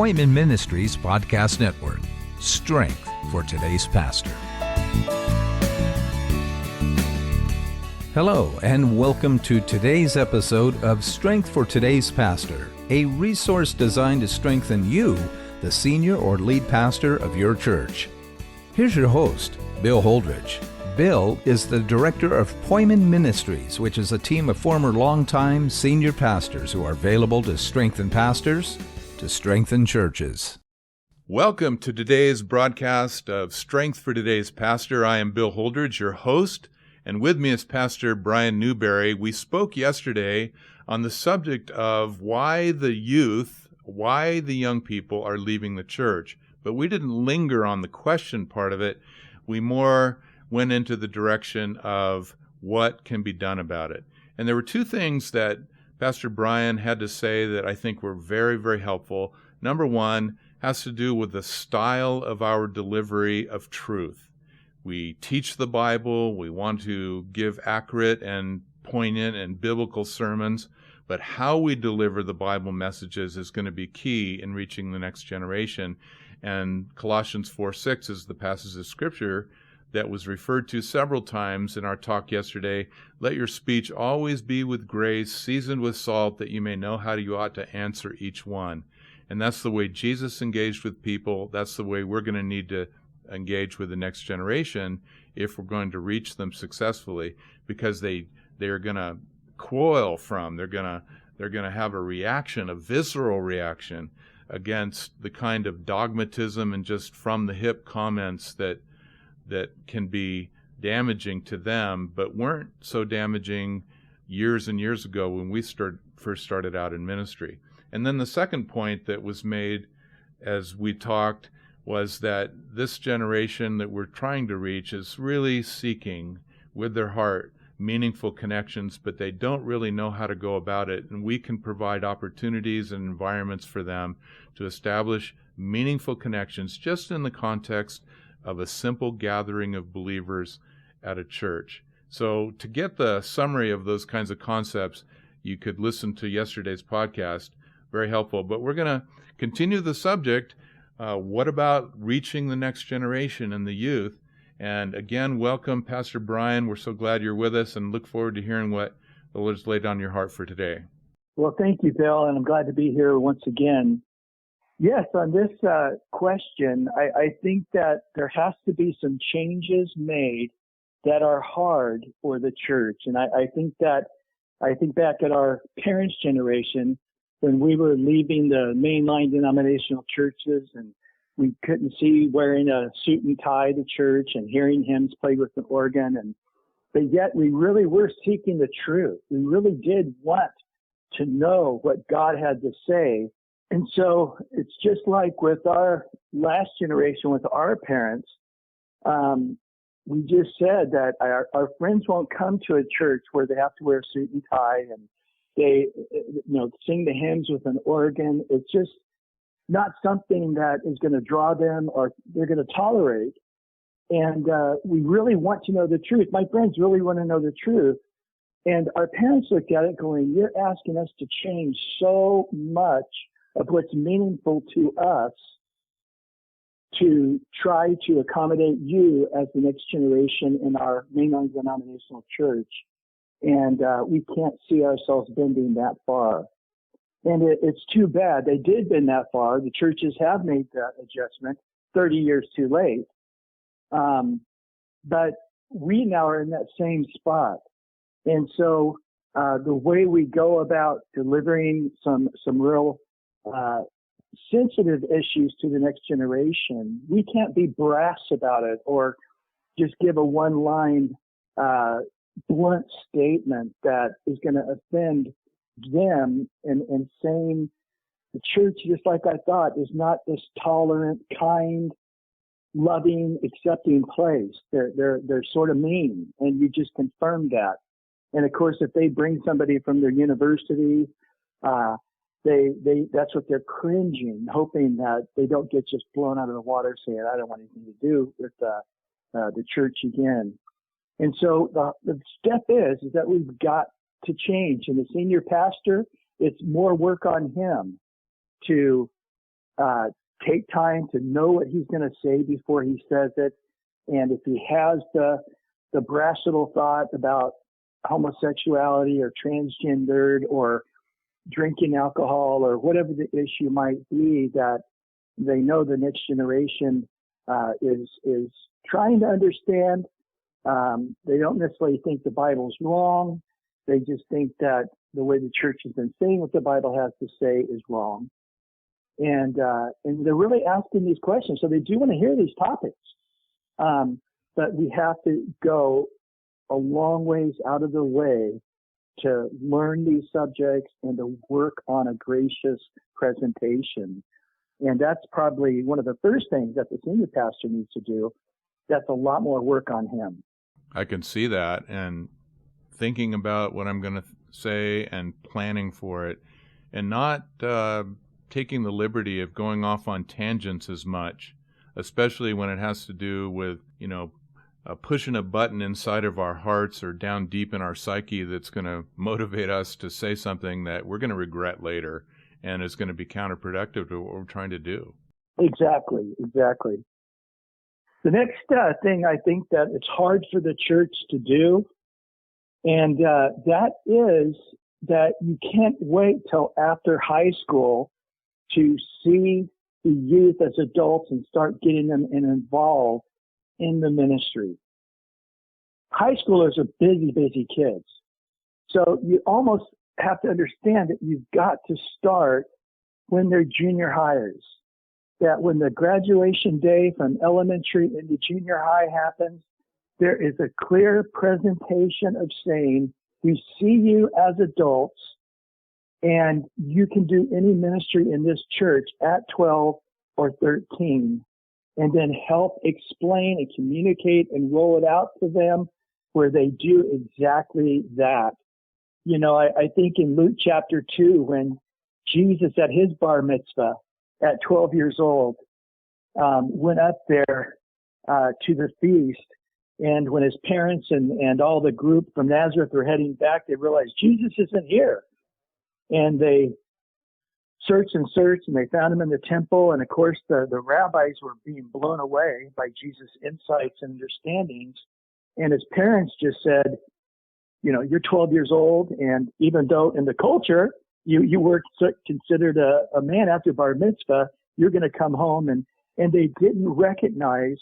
Appointment Ministries Podcast Network. Strength for today's pastor. Hello, and welcome to today's episode of Strength for Today's Pastor, a resource designed to strengthen you, the senior or lead pastor of your church. Here's your host, Bill Holdridge. Bill is the director of Appointment Ministries, which is a team of former longtime senior pastors who are available to strengthen pastors, to strengthen churches. Welcome to today's broadcast of Strength for Today's Pastor. I am Bill Holdridge, your host, and with me is Pastor Bryan Newberry. We spoke yesterday on the subject of why the young people are leaving the church, but we didn't linger on the question part of it. We more went into the direction of what can be done about it. And there were two things that Pastor Bryan had to say that I think were very, very helpful. Number one has to do with the style of our delivery of truth. We teach the Bible, we want to give accurate and poignant and biblical sermons, but how we deliver the Bible messages is going to be key in reaching the next generation. And Colossians 4:6 is the passage of Scripture that was referred to several times in our talk yesterday. Let your speech always be with grace, seasoned with salt, that you may know how you ought to answer each one. And that's the way Jesus engaged with people. That's the way we're going to need to engage with the next generation if we're going to reach them successfully, because they are going to coil from, they're going to have a reaction, a visceral reaction against the kind of dogmatism and just from the hip comments that can be damaging to them, but weren't so damaging years and years ago when we first started out in ministry. And then the second point that was made as we talked was that this generation that we're trying to reach is really seeking with their heart meaningful connections, but they don't really know how to go about it. And we can provide opportunities and environments for them to establish meaningful connections just in the context of a simple gathering of believers at a church. So to get the summary of those kinds of concepts, you could listen to yesterday's podcast. Very helpful. But we're going to continue the subject. What about reaching the next generation and the youth? And again, welcome, Pastor Bryan. We're so glad you're with us and look forward to hearing what the Lord's laid on your heart for today. Well, thank you, Bill, and I'm glad to be here once again. Yes, on this question, I think that there has to be some changes made that are hard for the church. And I think back at our parents' generation when we were leaving the mainline denominational churches and we couldn't see wearing a suit and tie to church and hearing hymns played with an organ. But yet we really were seeking the truth. We really did want to know what God had to say. And so it's just like with our last generation, with our parents, we just said that our friends won't come to a church where they have to wear a suit and tie and they, sing the hymns with an organ. It's just not something that is going to draw them or they're going to tolerate. And we really want to know the truth. My friends really want to know the truth. And our parents looked at it going, you're asking us to change so much of what's meaningful to us to try to accommodate you as the next generation in our mainline denominational church. And we can't see ourselves bending that far. And it's too bad. They did bend that far. The churches have made that adjustment 30 years too late. But we now are in that same spot. And so the way we go about delivering some real sensitive issues to the next generation, we can't be brass about it or just give a one-line blunt statement that is going to offend them and saying the church, just like I thought, is not this tolerant, kind, loving, accepting place. They're sort of mean, and you just confirmed that. And of course, if they bring somebody from their university, that's what they're cringing, hoping that they don't get just blown out of the water, saying, I don't want anything to do with the church again. And so the step is that we've got to change. And the senior pastor, it's more work on him to take time to know what he's going to say before he says it. And if he has the brash little thought about homosexuality or transgendered or drinking alcohol or whatever the issue might be, that they know the next generation is trying to understand. They don't necessarily think the Bible's wrong. They just think that the way the church has been saying what the Bible has to say is wrong. And they're really asking these questions. So they do want to hear these topics. But we have to go a long ways out of the way to learn these subjects and to work on a gracious presentation. And that's probably one of the first things that the senior pastor needs to do. That's a lot more work on him. I can see that, and thinking about what I'm going to say and planning for it, and not taking the liberty of going off on tangents as much, especially when it has to do with, pushing a button inside of our hearts or down deep in our psyche that's going to motivate us to say something that we're going to regret later and is going to be counterproductive to what we're trying to do. Exactly. The next thing I think that it's hard for the church to do, and that is that you can't wait till after high school to see the youth as adults and start getting them involved in the ministry. High schoolers are busy kids. So you almost have to understand that you've got to start when they're junior hires. That when the graduation day from elementary into junior high happens, there is a clear presentation of saying, we see you as adults and you can do any ministry in this church at 12 or 13, and then help explain and communicate and roll it out to them where they do exactly that. I think in Luke chapter 2, when Jesus at his bar mitzvah at 12 years old went up there to the feast, and when his parents and all the group from Nazareth were heading back, they realized Jesus isn't here. And they searched and they found him in the temple. And of course, the rabbis were being blown away by Jesus' insights and understandings. And his parents just said, you're 12 years old. And even though in the culture, you were considered a man after bar mitzvah, you're going to come home. And they didn't recognize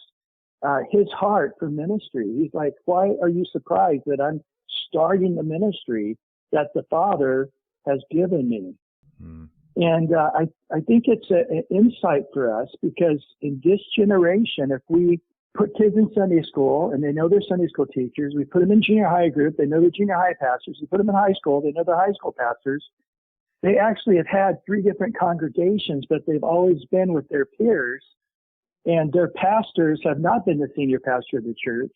his heart for ministry. He's like, why are you surprised that I'm starting the ministry that the Father has given me? Mm. And I think it's an insight for us, because in this generation, if we put kids in Sunday school and they know their Sunday school teachers, we put them in junior high group, they know their junior high pastors, we put them in high school, they know their high school pastors. They actually have had 3 different congregations, but they've always been with their peers, and their pastors have not been the senior pastor of the church.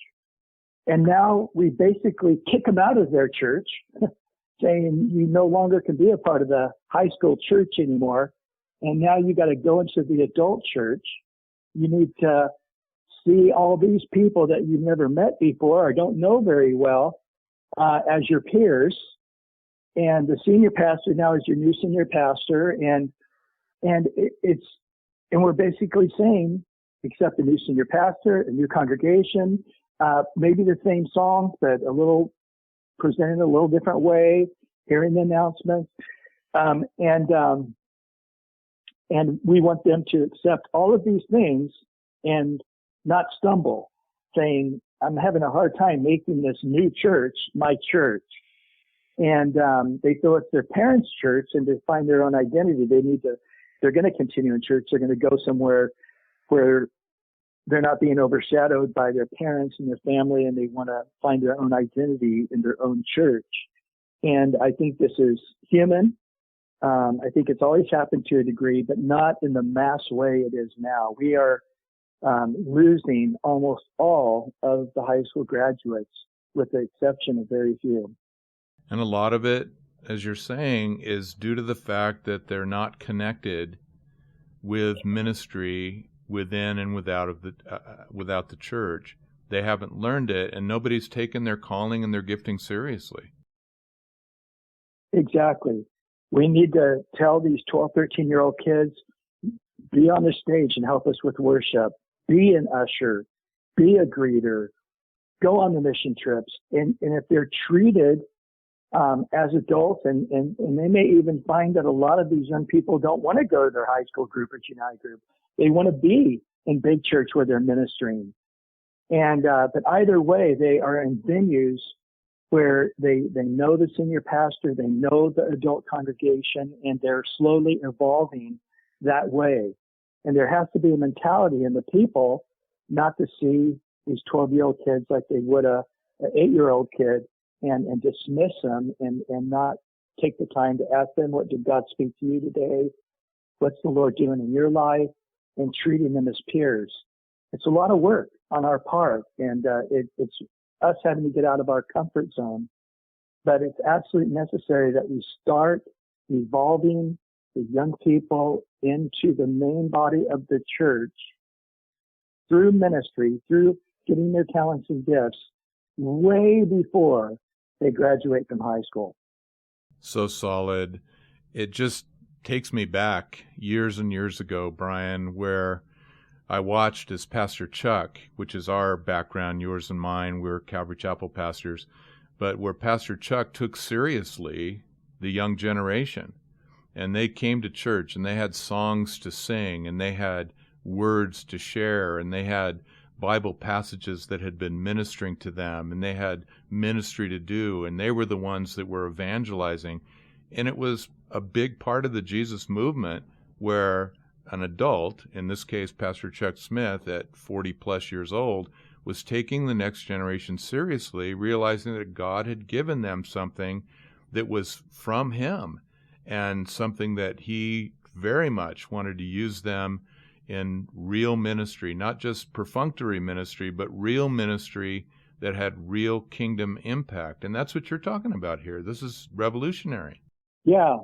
And now we basically kick them out of their church, saying you no longer can be a part of the high school church anymore. And now you got to go into the adult church. You need to see all these people that you've never met before or don't know very well as your peers. And the senior pastor now is your new senior pastor. And we're basically saying, accept a new senior pastor, a new congregation, maybe the same songs, but presented a little different way, hearing the announcements. And we want them to accept all of these things and not stumble, saying, I'm having a hard time making this new church my church. And they feel it's their parents' church, and to find their own identity, they're going to continue in church. They're going to go somewhere where they're not being overshadowed by their parents and their family, and they want to find their own identity in their own church. And I think this is human. I think it's always happened to a degree, but not in the mass way it is now. We are losing almost all of the high school graduates, with the exception of very few. And a lot of it, as you're saying, is due to the fact that they're not connected with ministry within and without the church. They haven't learned it, and nobody's taken their calling and their gifting seriously. Exactly. We need to tell these 12, 13-year-old kids, be on the stage and help us with worship, be an usher, be a greeter, go on the mission trips. And if they're treated as adults, and they may even find that a lot of these young people don't want to go to their high school group or junior high group. They want to be in big church where they're ministering. And but either way, they are in venues where they know the senior pastor, they know the adult congregation, and they're slowly evolving that way. And there has to be a mentality in the people not to see these 12-year-old kids like they would an 8-year-old kid and dismiss them and not take the time to ask them, what did God speak to you today? What's the Lord doing in your life? And treating them as peers. It's a lot of work on our part, and it's us having to get out of our comfort zone. But it's absolutely necessary that we start evolving the young people into the main body of the church through ministry, through getting their talents and gifts way before they graduate from high school. So solid. It just takes me back years and years ago, Brian, where I watched as Pastor Chuck, which is our background, yours and mine, we're Calvary Chapel pastors, but where Pastor Chuck took seriously the young generation. And they came to church and they had songs to sing and they had words to share and they had Bible passages that had been ministering to them and they had ministry to do and they were the ones that were evangelizing. And it was a big part of the Jesus movement where an adult, in this case Pastor Chuck Smith at 40 plus years old, was taking the next generation seriously, realizing that God had given them something that was from him and something that he very much wanted to use them in real ministry, not just perfunctory ministry, but real ministry that had real kingdom impact. And that's what you're talking about here. This is revolutionary. Yeah.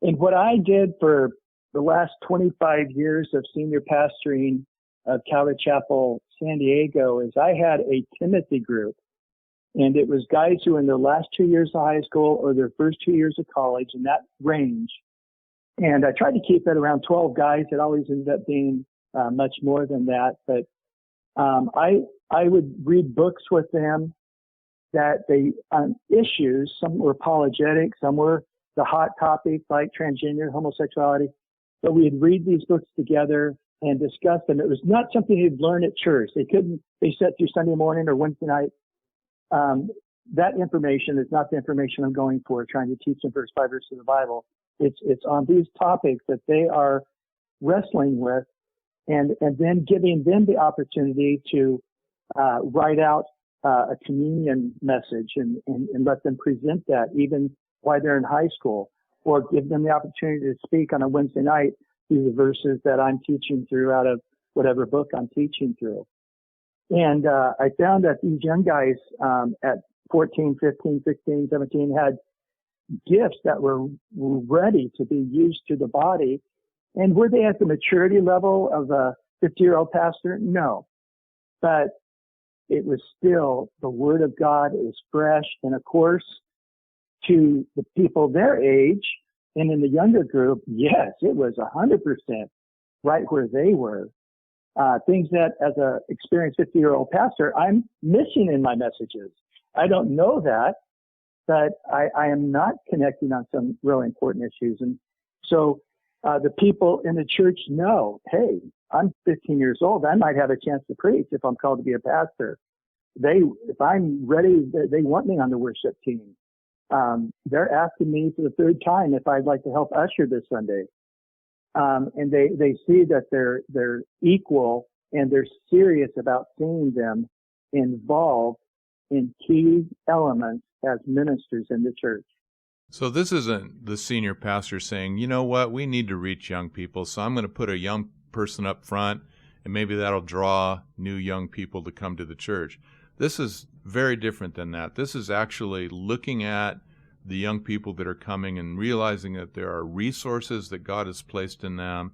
And what I did for the last 25 years of senior pastoring of Calvary Chapel San Diego is I had a Timothy group. And it was guys who were in their last 2 years of high school or their first 2 years of college, in that range. And I tried to keep it around 12 guys. It always ended up being much more than that. But I would read books with them that they on issues. Some were apologetic, some were the hot topics like transgender, homosexuality. But we'd read these books together and discuss them. It was not something they'd learn at church. They sat through Sunday morning or Wednesday night. That information is not the information I'm going for, trying to teach them first 5 verses of the Bible. It's on these topics that they are wrestling with and then giving them the opportunity to write out a communion message and let them present that even while they're in high school, or give them the opportunity to speak on a Wednesday night through the verses that I'm teaching through out of whatever book I'm teaching through. And I found that these young guys at 14, 15, 16, 17 had gifts that were ready to be used to the body. And were they at the maturity level of a 50-year-old pastor? No. But it was still, the Word of God is fresh. And of course, to the people their age and in the younger group, yes, it was 100% right where they were. Things that as a experienced 50-year-old pastor, I'm missing in my messages. I don't know that, but I am not connecting on some really important issues. And so the people in the church know, hey, I'm 15 years old. I might have a chance to preach if I'm called to be a pastor. If I'm ready, they want me on the worship team. They're asking me for the third time if I'd like to help usher this Sunday. And they see that they're equal and they're serious about seeing them involved in key elements as ministers in the church. So this isn't the senior pastor saying, you know what, we need to reach young people, so I'm going to put a young person up front, and maybe that'll draw new young people to come to the church. This is very different than that. This is actually looking at the young people that are coming and realizing that there are resources that God has placed in them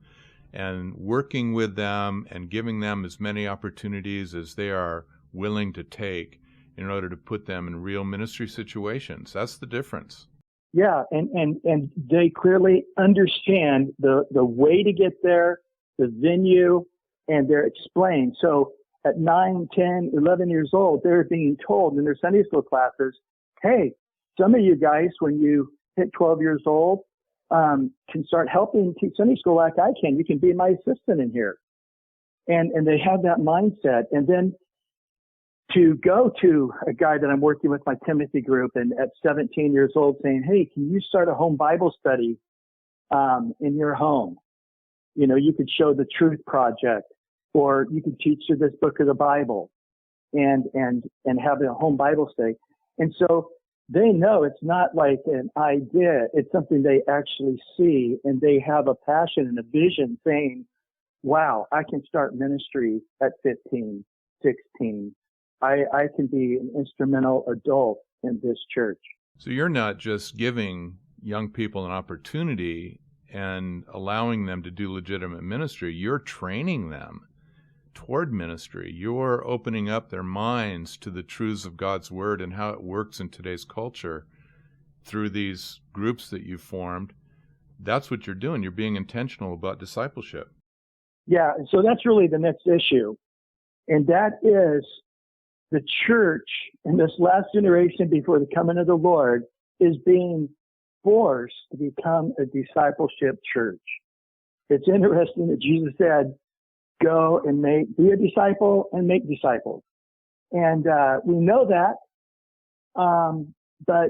and working with them and giving them as many opportunities as they are willing to take in order to put them in real ministry situations. That's the difference. Yeah, and they clearly understand the way to get there the venue, and they're explained. So at 9, 10, 11 years old, they're being told in their Sunday school classes, hey, some of you guys, when you hit 12 years old, can start helping teach Sunday school like I can. You can be my assistant in here. And they have that mindset. And then to go to a guy that I'm working with, my Timothy group, and at 17 years old saying, hey, can you start a home Bible study in your home? You know, you could show the Truth Project, or you could teach through this book of the Bible and have a home Bible study. And so they know it's not like an idea. It's something they actually see, and they have a passion and a vision saying, wow, I can start ministry at 15, 16. I can be an instrumental adult in this church. So you're not just giving young people an opportunity and allowing them to do legitimate ministry. You're training them toward ministry. You're opening up their minds to the truths of God's Word and how it works in today's culture through these groups that you've formed. That's what you're doing. You're being intentional about discipleship. Yeah, and so that's really the next issue. And that is the church in this last generation before the coming of the Lord is being forced to become a discipleship church. It's interesting that Jesus said, go and be a disciple and make disciples. And we know that, but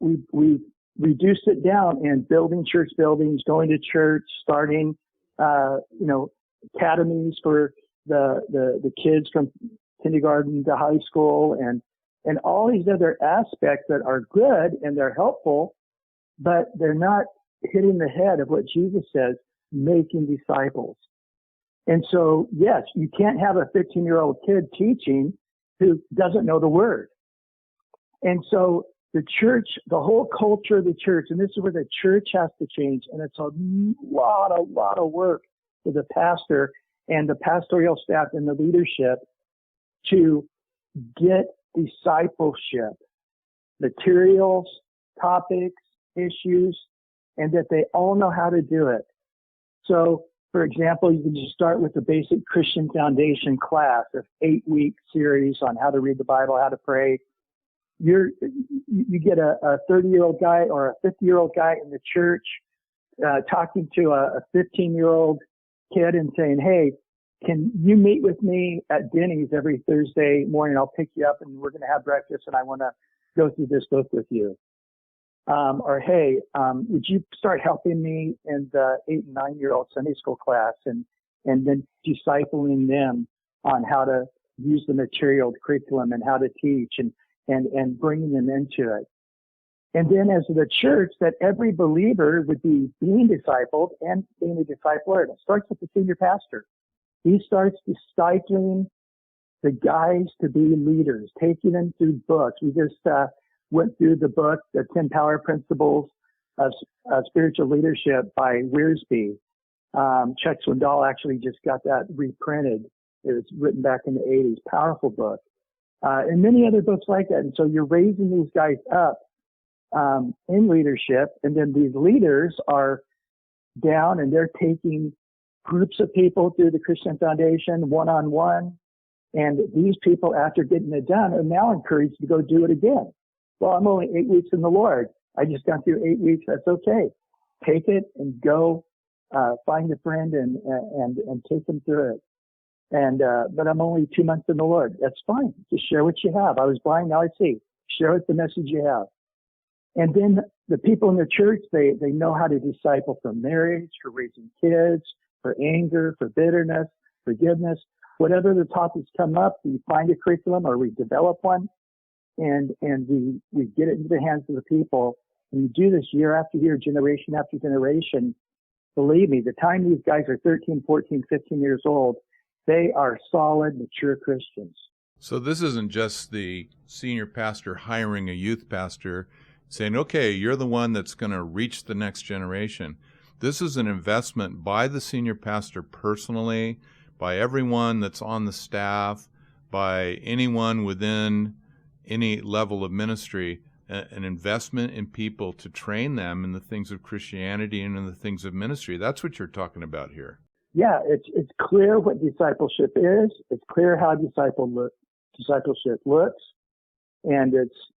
we reduced it down in building church buildings, going to church, starting, academies for the kids from kindergarten to high school, and all these other aspects that are good and they're helpful, but they're not hitting the head of what Jesus says, making disciples. And so, yes, you can't have a 15-year-old kid teaching who doesn't know the Word. And so the church, the whole culture of the church, and this is where the church has to change, and it's a lot of work for the pastor and the pastoral staff and the leadership to get discipleship, materials, topics, issues, and that they all know how to do it. So, for example, you can just start with the basic Christian foundation class, an 8-week series on how to read the Bible, how to pray. You get a 30-year-old guy or a 50-year-old guy in the church talking to a 15-year-old kid and saying, hey, can you meet with me at Denny's every Thursday morning? I'll pick you up and we're going to have breakfast and I want to go through this book with you. Or, hey, would you start helping me in the 8 and 9-year-old Sunday school class and then discipling them on how to use the material, the curriculum, and how to teach and bringing them into it. And then as the church, that every believer would be being discipled and being a discipler. It starts with the senior pastor. He starts discipling the guys to be leaders, taking them through books. We just went through the book, The 10 Power Principles of Spiritual Leadership by Wiersbe. Chuck Swindoll actually just got that reprinted. It was written back in the 80s. Powerful book. And many other books like that. And so you're raising these guys up in leadership, and then these leaders are down and they're taking groups of people through the Christian Foundation one-on-one. And these people, after getting it done, are now encouraged to go do it again. Well, I'm only 8 weeks in the Lord. I just got through 8 weeks. That's okay. Take it and go find a friend and take them through it. And but I'm only 2 months in the Lord. That's fine. Just share what you have. I was blind, now I see. Share what the message you have. And then the people in the church, they know how to disciple for marriage, for raising kids, for anger, for bitterness, forgiveness. Whatever the topics come up, we find a curriculum or we develop one. And we get it into the hands of the people. And you do this year after year, generation after generation. Believe me, the time these guys are 13, 14, 15 years old, they are solid, mature Christians. So this isn't just the senior pastor hiring a youth pastor saying, okay, you're the one that's going to reach the next generation. This is an investment by the senior pastor personally, by everyone that's on the staff, by anyone within any level of ministry, an investment in people to train them in the things of Christianity and in the things of ministry. That's what you're talking about here. yeah, it's clear what discipleship is. It's clear how discipleship looks, and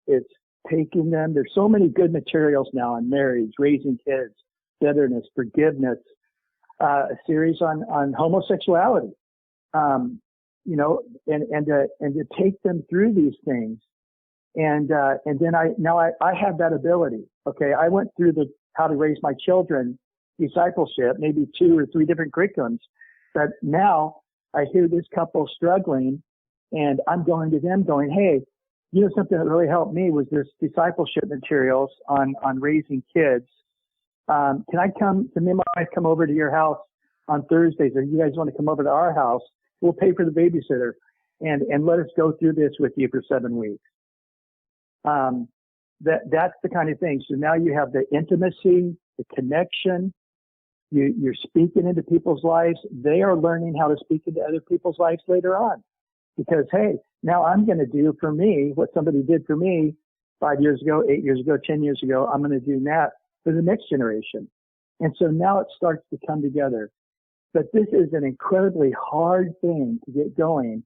it's taking them. There's so many good materials now on marriage, raising kids, bitterness, forgiveness, a series on homosexuality, you know, and to take them through these things. And then I have that ability. Okay. I went through the how to raise my children discipleship, maybe 2 or 3 different curriculums, but now I hear this couple struggling and I'm going to them going, hey, you know, something that really helped me was this discipleship materials on raising kids. Can me and my wife come over to your house on Thursdays, or you guys want to come over to our house? We'll pay for the babysitter and let us go through this with you for 7 weeks. That's the kind of thing. So now you have the intimacy, the connection. You're speaking into people's lives. They are learning how to speak into other people's lives later on. Because, hey, now I'm going to do for me what somebody did for me 5 years ago, 8 years ago, 10 years ago. I'm going to do that for the next generation. And so now it starts to come together. But this is an incredibly hard thing to get going.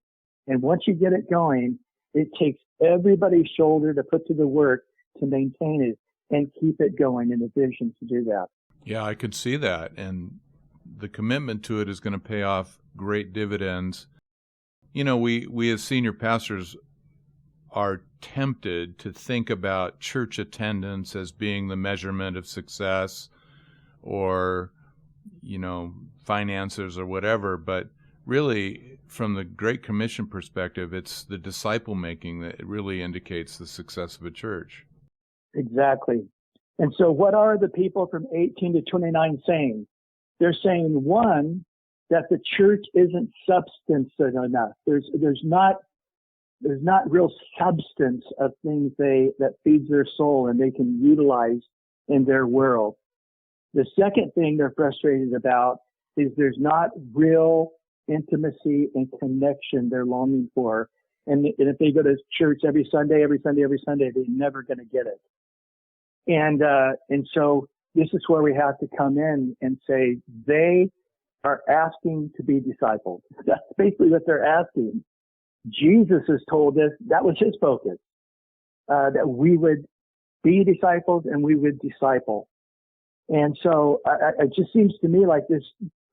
And once you get it going, it takes everybody's shoulder to put to the work to maintain it and keep it going, and the vision to do that. Yeah, I could see that. And the commitment to it is going to pay off great dividends. You know, we as senior pastors are tempted to think about church attendance as being the measurement of success, or, you know, finances or whatever. But really, from the Great Commission perspective, it's the disciple making that really indicates the success of a church. Exactly. And so what are the people from 18 to 29 saying? They're saying, one, that the church isn't substantive enough. There's not real substance of things that feeds their soul and they can utilize in their world. The second thing they're frustrated about is there's not real intimacy and connection they're longing for. And if they go to church every Sunday, they're never going to get it. And so this is where we have to come in and say they are asking to be discipled. That's basically what they're asking. Jesus has told us that was his focus, that we would be disciples and we would disciple. And so it just seems to me like this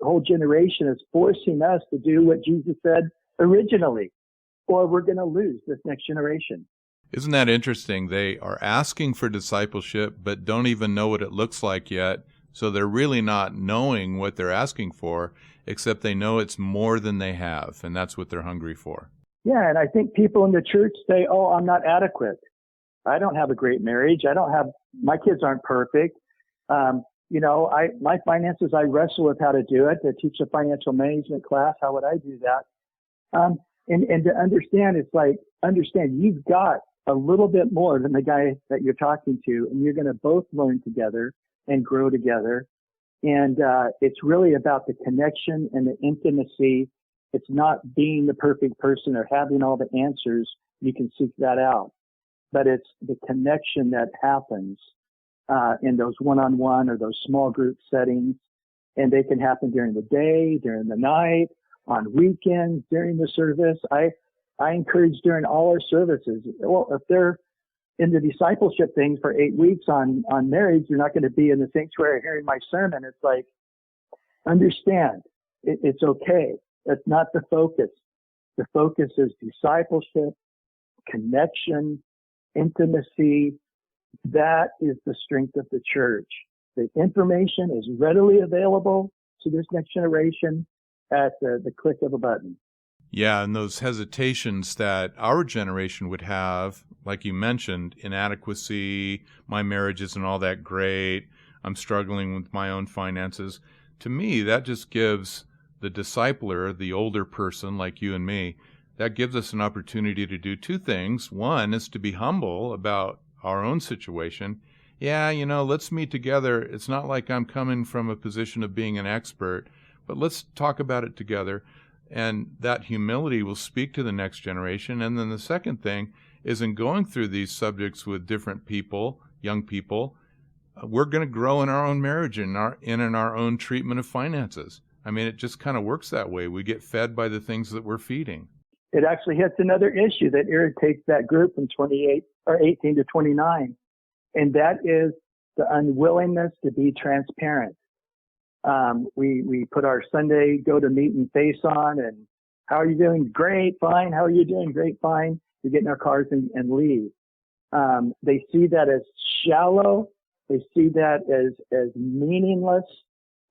whole generation is forcing us to do what Jesus said originally, or we're going to lose this next generation. Isn't that interesting? They are asking for discipleship, but don't even know what it looks like yet. So they're really not knowing what they're asking for, except they know it's more than they have, and that's what they're hungry for. Yeah, and I think people in the church say, oh, I'm not adequate. I don't have a great marriage. My kids aren't perfect. My finances, I wrestle with how to do it. To teach a financial management class, how would I do that? And to understand, you've got a little bit more than the guy that you're talking to, and you're going to both learn together and grow together. And it's really about the connection and the intimacy. It's not being the perfect person or having all the answers. You can seek that out. But it's the connection that happens in those one-on-one or those small group settings. And they can happen during the day, during the night, on weekends, during the service. I encourage during all our services. Well, if they're in the discipleship thing for 8 weeks on marriage, you're not going to be in the sanctuary hearing my sermon. It's like, understand, it's okay. That's not the focus. The focus is discipleship, connection, intimacy. That is the strength of the church. The information is readily available to this next generation at the click of a button. Yeah, and those hesitations that our generation would have, like you mentioned, inadequacy, my marriage isn't all that great, I'm struggling with my own finances. To me, that just gives the discipler, the older person like you and me, that gives us an opportunity to do 2 things. One is to be humble about our own situation. Yeah, let's meet together. It's not like I'm coming from a position of being an expert, but let's talk about it together. And that humility will speak to the next generation. And then the second thing is, in going through these subjects with different people, young people, we're going to grow in our own marriage and in our own treatment of finances. I mean, it just kind of works that way. We get fed by the things that we're feeding. It actually hits another issue that irritates that group from 18 to 29, and that is the unwillingness to be transparent. We put our Sunday go to meeting face on, and how are you doing? Great, fine. How are you doing? Great, fine. We get in our cars and leave. They see that as shallow. They see that as meaningless,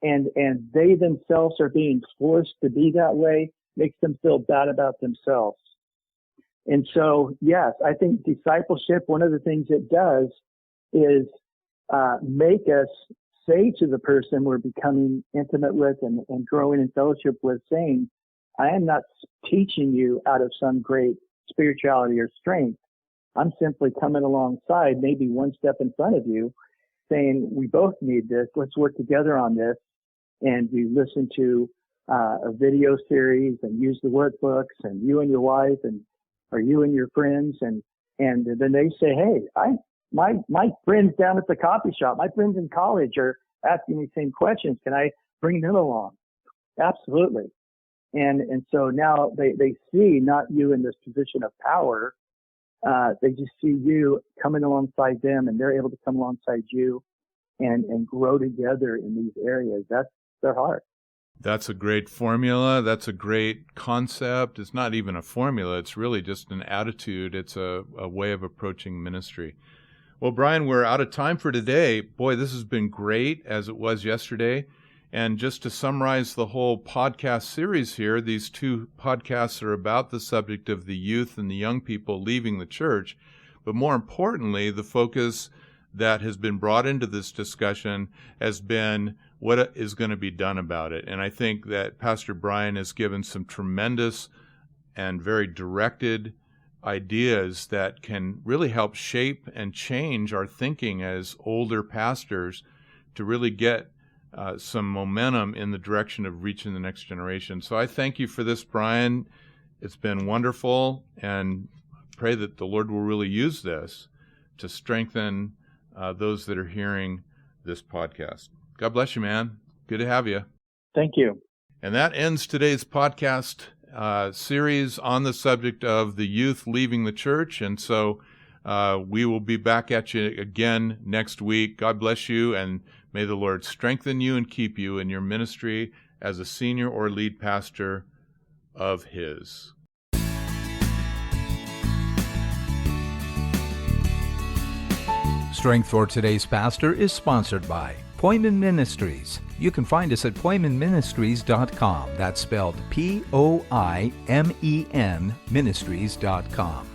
and they themselves are being forced to be that way. Makes them feel bad about themselves. And so, yes, I think discipleship, one of the things it does is make us say to the person we're becoming intimate with and growing in fellowship with, saying, I am not teaching you out of some great spirituality or strength. I'm simply coming alongside, maybe one step in front of you, saying, we both need this. Let's work together on this. And we listen to a video series and use the workbooks, and you and your wife or you and your friends. And then they say, hey, my friends down at the coffee shop, my friends in college are asking me the same questions. Can I bring them along? Absolutely. And so now they see not you in this position of power. They just see you coming alongside them, and they're able to come alongside you and grow together in these areas. That's their heart. That's a great formula. That's a great concept. It's not even a formula. It's really just an attitude. It's a way of approaching ministry. Well, Bryan, we're out of time for today. Boy, this has been great, as it was yesterday. And just to summarize the whole podcast series here, these 2 podcasts are about the subject of the youth and the young people leaving the church. But more importantly, the focus that has been brought into this discussion has been what is going to be done about it. And I think that Pastor Bryan has given some tremendous and very directed ideas that can really help shape and change our thinking as older pastors to really get some momentum in the direction of reaching the next generation. So I thank you for this, Bryan. It's been wonderful, and pray that the Lord will really use this to strengthen those that are hearing this podcast. God bless you, man. Good to have you. Thank you. And that ends today's podcast series on the subject of the youth leaving the church. And so we will be back at you again next week. God bless you, and may the Lord strengthen you and keep you in your ministry as a senior or lead pastor of His. Strength for Today's Pastor is sponsored by Poimen Ministries. You can find us at poimenministries.com. That's spelled Poimen ministries.com.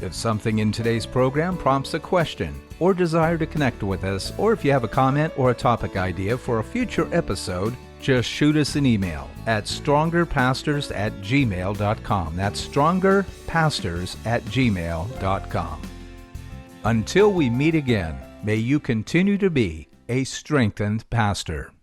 If something in today's program prompts a question or desire to connect with us, or if you have a comment or a topic idea for a future episode, just shoot us an email at strongerpastors@gmail.com. That's strongerpastors@gmail.com. Until we meet again, may you continue to be a strengthened pastor.